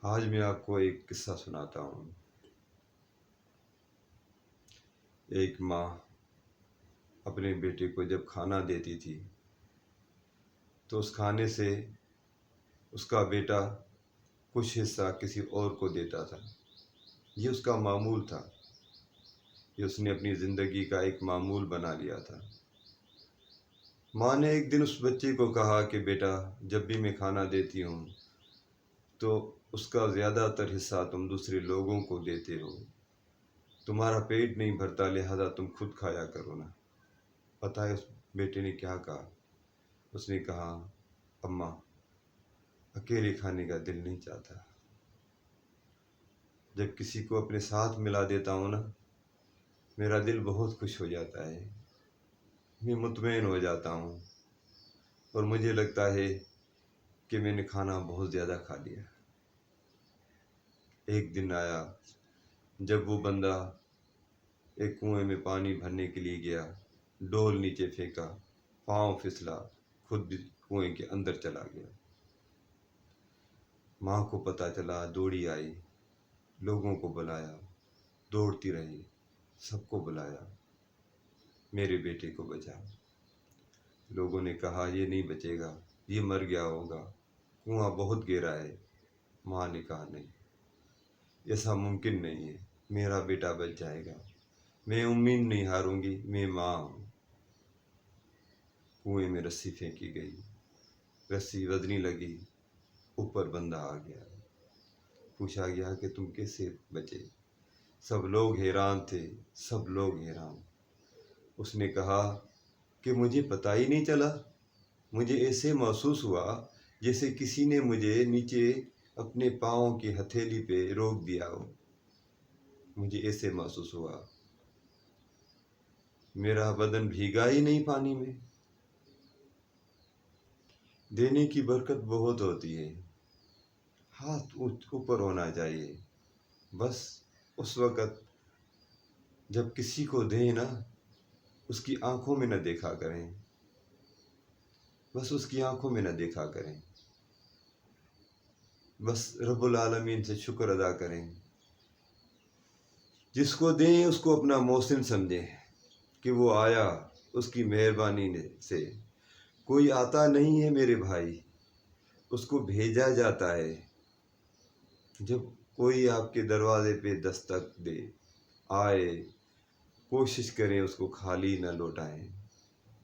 آج میں آپ کو ایک قصہ سناتا ہوں۔ ایک ماں اپنے بیٹے کو جب کھانا دیتی تھی تو اس کھانے سے اس کا بیٹا کچھ حصہ کسی اور کو دیتا تھا۔ یہ اس کا معمول تھا، یہ اس نے اپنی زندگی کا ایک معمول بنا لیا تھا۔ ماں نے ایک دن اس بچے کو کہا کہ بیٹا، جب بھی میں کھانا دیتی ہوں تو اس کا زیادہ تر حصہ تم دوسرے لوگوں کو دیتے ہو، تمہارا پیٹ نہیں بھرتا، لہذا تم خود کھایا کرو نا۔ پتہ ہے اس بیٹے نے کیا کہا؟ اس نے کہا، اماں، اکیلے کھانے کا دل نہیں چاہتا، جب کسی کو اپنے ساتھ ملا دیتا ہوں نا، میرا دل بہت خوش ہو جاتا ہے، میں مطمئن ہو جاتا ہوں اور مجھے لگتا ہے کہ میں نے کھانا بہت زیادہ کھا لیا۔ ایک دن آیا جب وہ بندہ ایک کنویں میں پانی بھرنے کے لیے گیا، ڈول نیچے پھینکا، پاؤں پھسلا، خود بھی کنویں کے اندر چلا گیا۔ ماں کو پتہ چلا، دوڑی آئی، لوگوں کو بلایا، دوڑتی رہی، سب کو بلایا، میرے بیٹے کو بچا۔ لوگوں نے کہا یہ نہیں بچے گا، یہ مر گیا ہوگا، کنواں بہت گہرا ہے۔ ماں نے کہا نہیں، ایسا ممکن نہیں ہے، میرا بیٹا بچ جائے گا، میں امید نہیں ہاروں گی، میں ماں ہوں۔ کنویں میں رسی پھینکی گئی، رسی وزنی لگی، اوپر بندہ آ گیا، پوچھا گیا کہ تم کیسے بچے؟ سب لوگ حیران تھے، سب لوگ حیران۔ اس نے کہا کہ مجھے پتہ ہی نہیں چلا، مجھے ایسے محسوس ہوا جیسے کسی نے مجھے نیچے اپنے پاؤں کی ہتھیلی پہ روک دیا ہو، مجھے ایسے محسوس ہوا، میرا بدن بھیگا ہی نہیں پانی میں۔ دینے کی برکت بہت ہوتی ہے، ہاتھ اوپر ہونا چاہیے۔ بس اس وقت جب کسی کو دیں نا، اس کی آنکھوں میں نہ دیکھا کریں، بس اس کی آنکھوں میں نہ دیکھا کریں، بس رب العالمین سے شکر ادا کریں۔ جس کو دیں اس کو اپنا محسن سمجھیں کہ وہ آیا اس کی مہربانی سے۔ کوئی آتا نہیں ہے میرے بھائی، اس کو بھیجا جاتا ہے۔ جب کوئی آپ کے دروازے پہ دستک دے، آئے، کوشش کریں اس کو خالی نہ لوٹائیں۔